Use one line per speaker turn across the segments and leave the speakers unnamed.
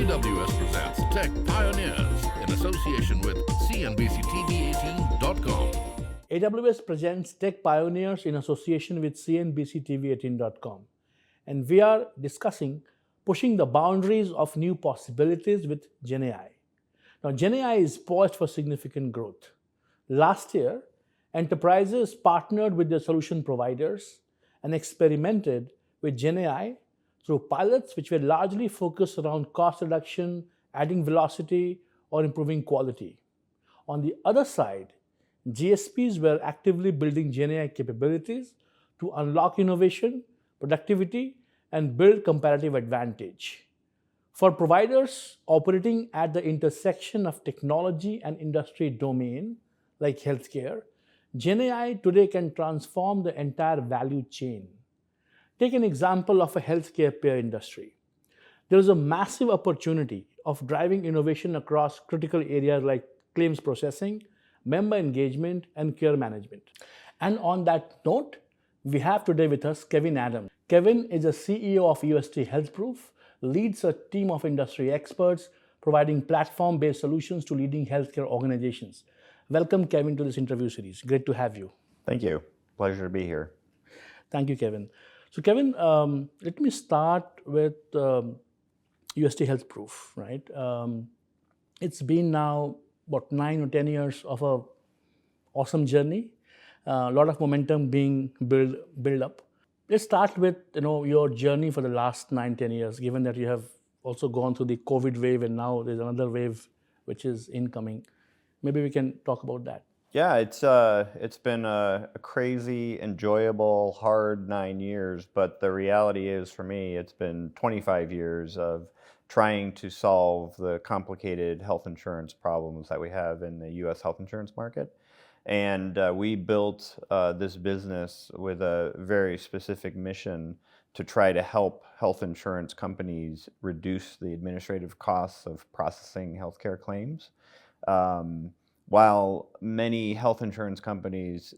AWS presents Tech Pioneers in association with CNBC-TV18.com.
AWS presents Tech Pioneers in association with CNBC-TV18.com. And we are discussing pushing the boundaries of new possibilities with GenAI. Now, GenAI is poised for significant growth. Last year, enterprises partnered with their solution providers and experimented with GenAI through pilots which were largely focused around cost reduction, adding velocity, or improving quality. On the other side, GSPs were actively building GenAI capabilities to unlock innovation, productivity, and build comparative advantage. For providers operating at the intersection of technology and industry domain, like healthcare, GenAI today can transform the entire value chain. Take an example of a healthcare payer industry. There is a massive opportunity of driving innovation across critical areas like claims processing, member engagement, and care management. And on that note, we have today with us Kevin Adams. Kevin is a CEO of UST HealthProof, leads a team of industry experts providing platform-based solutions to leading healthcare organizations. Welcome, Kevin, to this interview series. Great to have you.
Thank you. Pleasure to be here.
Thank you, Kevin. So, Kevin, let me start with UST HealthProof, right? It's been now, 9 or 10 years of a awesome journey. A lot of momentum being built up. Let's start with your journey for the last 9-10 years, given that you have also gone through the COVID wave and now there's another wave which is incoming. Maybe we can talk about that.
Yeah, it's been a crazy, enjoyable, hard 9 years, but the reality is for me, it's been 25 years of trying to solve the complicated health insurance problems that we have in the U.S. health insurance market. And we built this business with a very specific mission to try to help health insurance companies reduce the administrative costs of processing healthcare claims. While many health insurance companies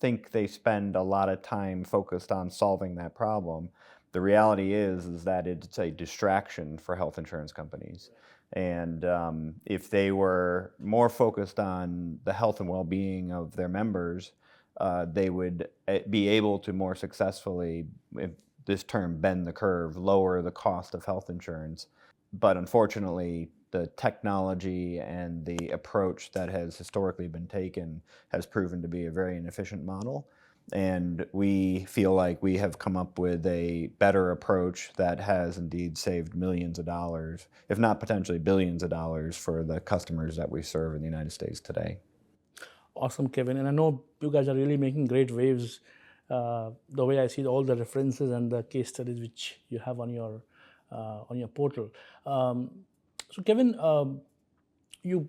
think they spend a lot of time focused on solving that problem, the reality is that it's a distraction for health insurance companies. And if they were more focused on the health and well-being of their members, they would be able to more successfully, if this term, bend the curve, lower the cost of health insurance. But unfortunately, the technology and the approach that has historically been taken has proven to be a very inefficient model. And we feel like we have come up with a better approach that has indeed saved millions of dollars, if not potentially billions of dollars, for the customers that we serve in the United States today.
Awesome, Kevin. And I know you guys are really making great waves. The way I see all the references and the case studies which you have on your portal. So, Kevin, you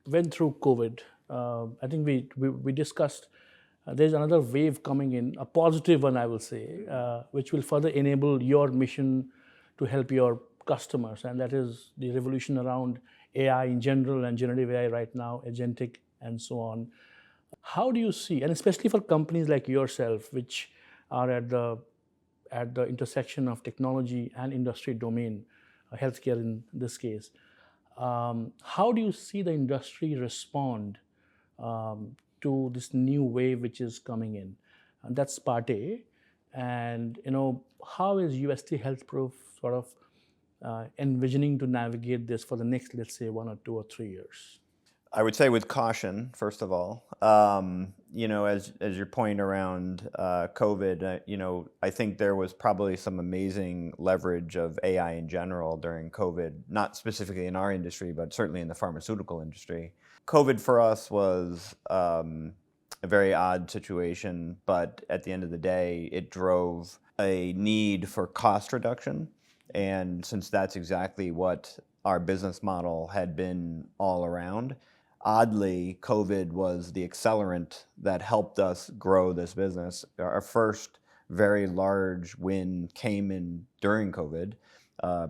went through COVID. I think we discussed there's another wave coming in, a positive one, I will say, which will further enable your mission to help your customers. And that is the revolution around AI in general and generative AI right now, agentic and so on. How do you see, and especially for companies like yourself, which are at the intersection of technology and industry domain, healthcare in this case, how do you see the industry respond to this new wave which is coming in? And that's part A. And how is UST HealthProof sort of envisioning to navigate this for the next, let's say, 1 or 2 or 3 years?
I would say with caution, first of all. As your point around COVID, I think there was probably some amazing leverage of AI in general during COVID, not specifically in our industry, but certainly in the pharmaceutical industry. COVID for us was a very odd situation, but at the end of the day, it drove a need for cost reduction. And since that's exactly what our business model had been all around, oddly, COVID was the accelerant that helped us grow this business. Our first very large win came in during COVID,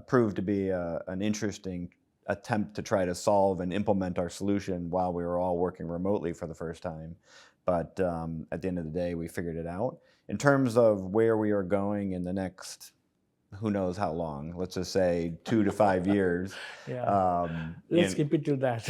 proved to be an interesting attempt to try to solve and implement our solution while we were all working remotely for the first time. But at the end of the day, we figured it out. In terms of where we are going in the next who knows how long, let's just say 2 to 5 years.
Yeah. Let's
In,
keep it to that.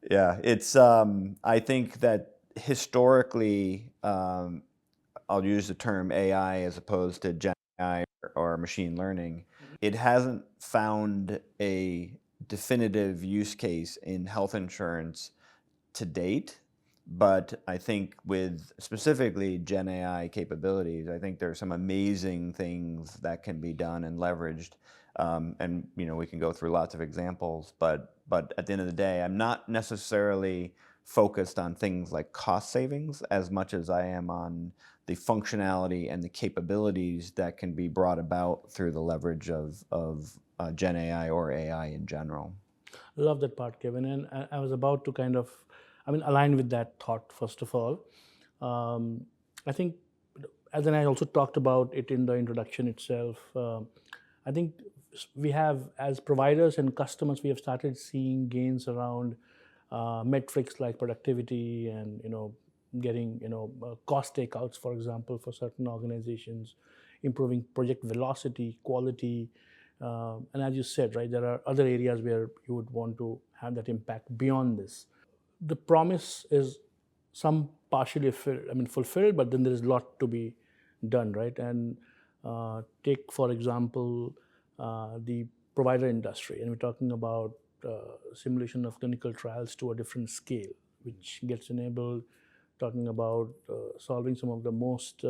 yeah, it's, I think that historically, I'll use the term AI as opposed to Gen AI or machine learning. It hasn't found a definitive use case in health insurance to date, but I think with specifically Gen AI capabilities, I think there are some amazing things that can be done and leveraged. And we can go through lots of examples, but at the end of the day, I'm not necessarily focused on things like cost savings as much as I am on the functionality and the capabilities that can be brought about through the leverage of Gen AI or AI in general.
Love that part, Kevin. And I was about to kind of, align with that thought, first of all. I think, as I also talked about it in the introduction itself, I think we have, as providers and customers, we have started seeing gains around metrics like productivity and, getting, cost takeouts, for example, for certain organizations, improving project velocity, quality, and as you said, right, there are other areas where you would want to have that impact beyond this. The promise is some partially fulfilled, but then there is a lot to be done, right? And take, for example, the provider industry, and we're talking about simulation of clinical trials to a different scale, which gets enabled, talking about solving some of the most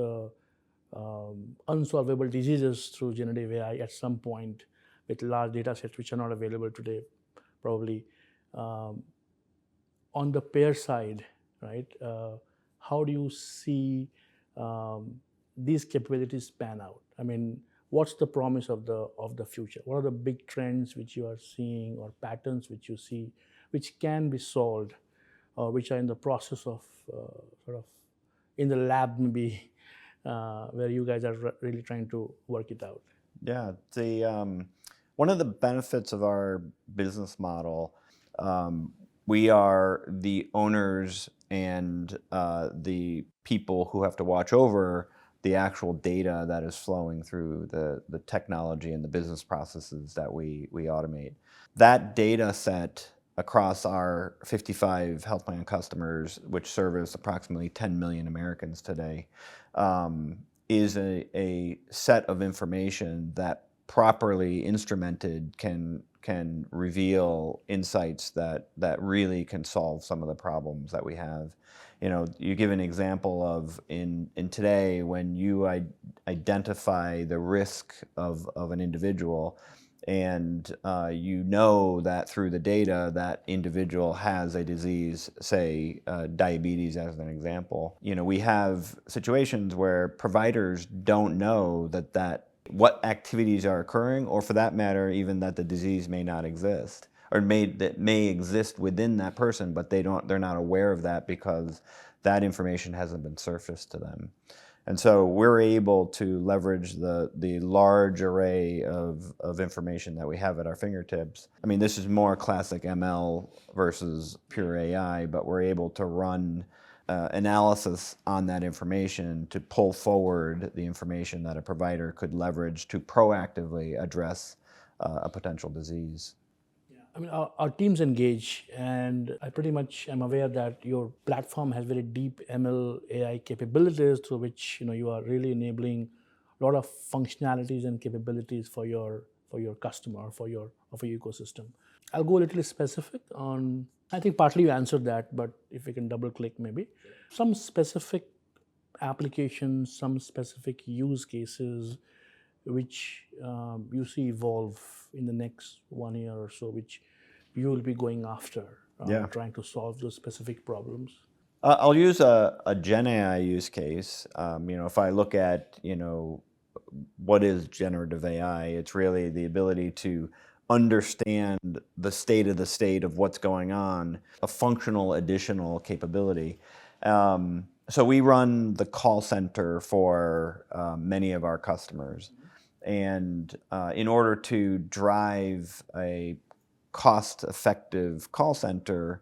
unsolvable diseases through generative AI at some point with large data sets which are not available today, probably. On the payer side, right, how do you see these capabilities pan out? What's the promise of the future? What are the big trends which you are seeing or patterns which you see which can be solved or which are in the process of sort of in the lab maybe where you guys are really trying to work it out?
Yeah, one of the benefits of our business model, we are the owners and the people who have to watch over the actual data that is flowing through the technology and the business processes that we automate. That data set across our 55 health plan customers, which service approximately 10 million Americans today, is a set of information that properly instrumented can reveal insights that really can solve some of the problems that we have. You give an example of in today when you identify the risk of an individual, and that through the data that individual has a disease, say diabetes as an example. We have situations where providers don't know that what activities are occurring, or for that matter, even that the disease may not exist, or that may exist within that person, but they're not aware of that because that information hasn't been surfaced to them. And so we're able to leverage the large array of information that we have at our fingertips. This is more classic ML versus pure AI, but we're able to run analysis on that information to pull forward the information that a provider could leverage to proactively address a potential disease.
Our teams engage, and I pretty much am aware that your platform has very deep ML AI capabilities through which you are really enabling a lot of functionalities and capabilities for your customer, for your ecosystem. I'll go a little specific on. I think partly you answered that, but if we can double click maybe some specific applications, some specific use cases which you see evolve in the next 1 year or so, which you will be going after, trying to solve those specific problems?
I'll use a GenAI use case. If I look at, what is generative AI, it's really the ability to understand the state of what's going on, a functional additional capability. So we run the call center for many of our customers. And in order to drive a cost-effective call center,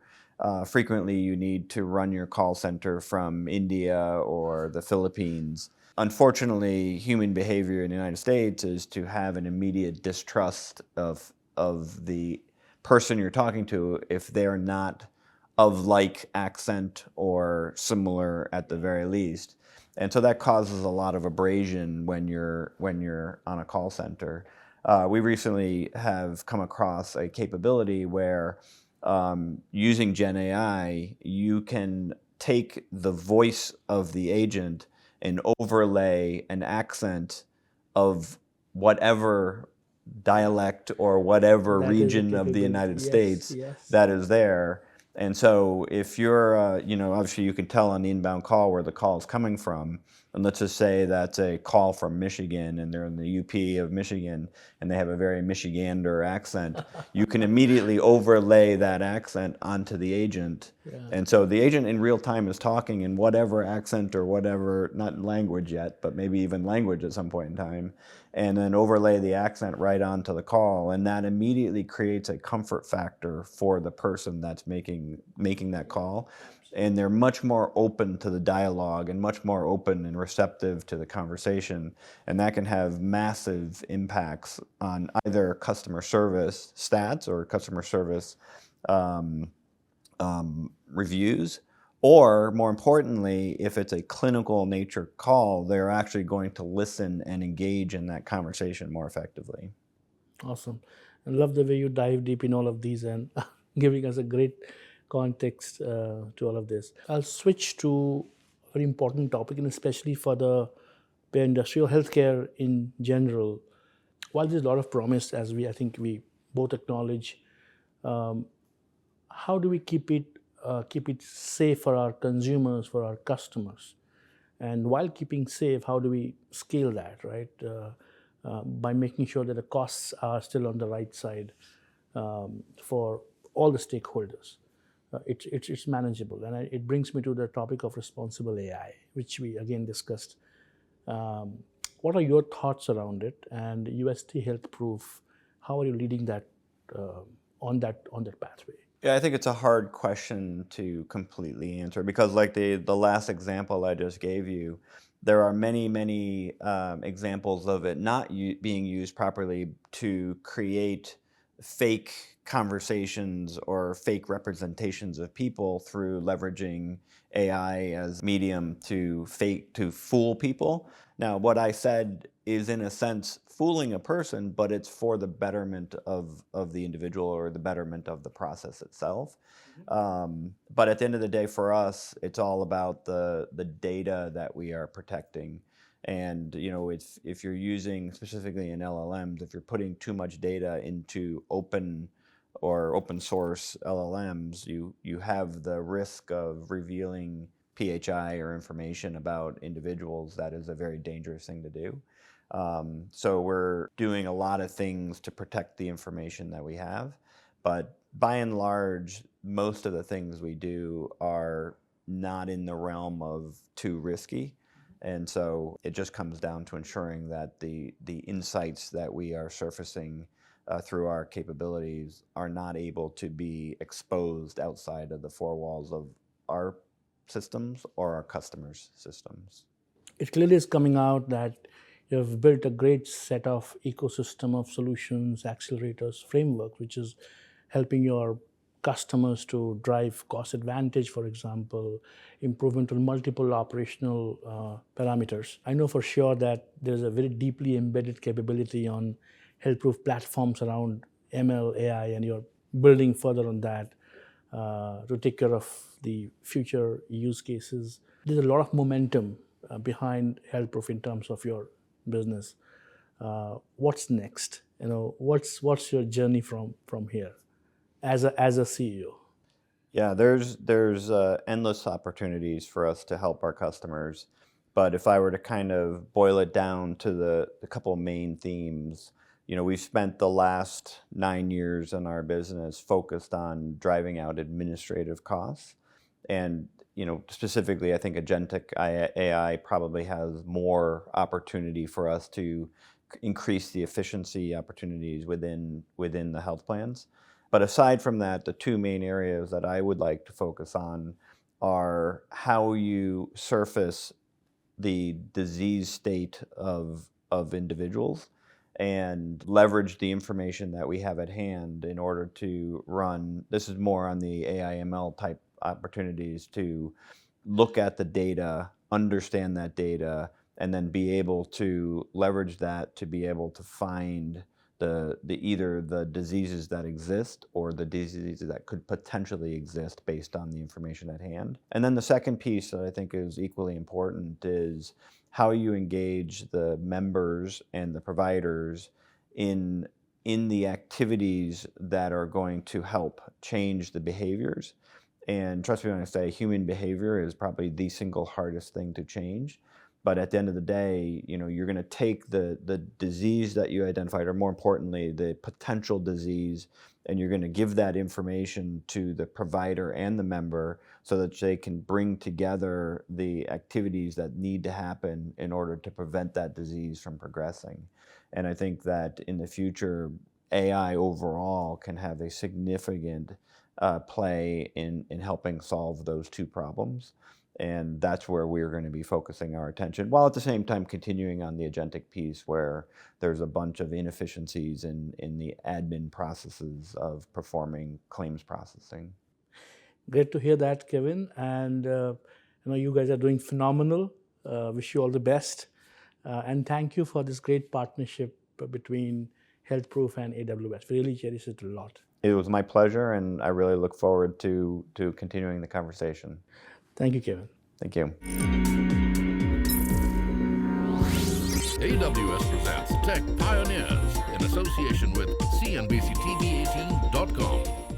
frequently you need to run your call center from India or the Philippines. Unfortunately, human behavior in the United States is to have an immediate distrust of the person you're talking to if they're not of like accent or similar at the very least. And so that causes a lot of abrasion when you're on a call center. We recently have come across a capability where using GenAI, you can take the voice of the agent and overlay an accent of whatever dialect or whatever
That is a
region of the
capability.
United
Yes,
States
yes.
that is there. And so if you're, obviously you can tell on the inbound call where the call is coming from. And let's just say that's a call from Michigan and they're in the UP of Michigan and they have a very Michigander accent. You can immediately overlay that accent onto the agent.
Yeah.
And so the agent in real time is talking in whatever accent or whatever, not language yet, but maybe even language at some point in time, and then overlay the accent right onto the call. And that immediately creates a comfort factor for the person that's making that call. And they're much more open to the dialogue and much more open and receptive to the conversation. And that can have massive impacts on either customer service stats or customer service reviews, or more importantly, if it's a clinical nature call, they're actually going to listen and engage in that conversation more effectively.
Awesome. I love the way you dive deep in all of these and giving us a great context to all of this. I'll switch to a very important topic, and especially for the industrial healthcare in general. While there's a lot of promise, as I think we both acknowledge, how do we keep it safe for our consumers, for our customers? And while keeping safe, how do we scale that, right? By making sure that the costs are still on the right side for all the stakeholders. It's manageable. And it brings me to the topic of responsible AI, which we again discussed. What are your thoughts around it? And UST HealthProof, how are you leading that on that pathway?
Yeah, I think it's a hard question to completely answer because, like the last example I just gave you, there are many examples of it not being used properly to create fake conversations or fake representations of people through leveraging AI as medium to fool people. Now, what I said is in a sense fooling a person, but it's for the betterment of the individual or the betterment of the process itself. But at the end of the day, for us, it's all about the data that we are protecting. And if you're using specifically in LLMs, if you're putting too much data into open source LLMs, you have the risk of revealing PHI or information about individuals. That is a very dangerous thing to do. So we're doing a lot of things to protect the information that we have, but by and large, most of the things we do are not in the realm of too risky. And so it just comes down to ensuring that the insights that we are surfacing through our capabilities are not able to be exposed outside of the four walls of our systems or our customers' systems.
It clearly is coming out that you have built a great set of ecosystem of solutions, accelerators, framework, which is helping your customers to drive cost advantage, for example, improvement on multiple operational parameters. I know for sure that there's a very deeply embedded capability on health-proof platforms around ML, AI, and you're building further on that to take care of the future use cases. There's a lot of momentum behind HealthProof in terms of your business. What's next? What's your journey from here as a CEO?
Yeah, there's endless opportunities for us to help our customers. But if I were to kind of boil it down to the couple of main themes, we've spent the last 9 years in our business focused on driving out administrative costs. And, specifically, I think agentic AI probably has more opportunity for us to increase the efficiency opportunities within the health plans. But aside from that, the two main areas that I would like to focus on are how you surface the disease state of individuals and leverage the information that we have at hand in order to run. This is more on the AI ML type opportunities to look at the data, understand that data, and then be able to leverage that to be able to find either the diseases that exist or the diseases that could potentially exist based on the information at hand. And then the second piece that I think is equally important is how you engage the members and the providers in the activities that are going to help change the behaviors. And trust me when I say human behavior is probably the single hardest thing to change. But at the end of the day, you're going to take the disease that you identified, or more importantly, the potential disease, and you're going to give that information to the provider and the member so that they can bring together the activities that need to happen in order to prevent that disease from progressing. And I think that in the future, AI overall can have a significant play in helping solve those two problems. And that's where we're going to be focusing our attention, while at the same time continuing on the agentic piece where there's a bunch of inefficiencies in the admin processes of performing claims processing.
Great to hear that, Kevin. And you guys are doing phenomenal. Wish you all the best. And thank you for this great partnership between HealthProof and AWS. We really cherish it a lot.
It was my pleasure, and I really look forward to continuing the conversation.
Thank you, Kevin.
Thank you.
AWS presents Tech Pioneers in association with CNBC-TV18.com.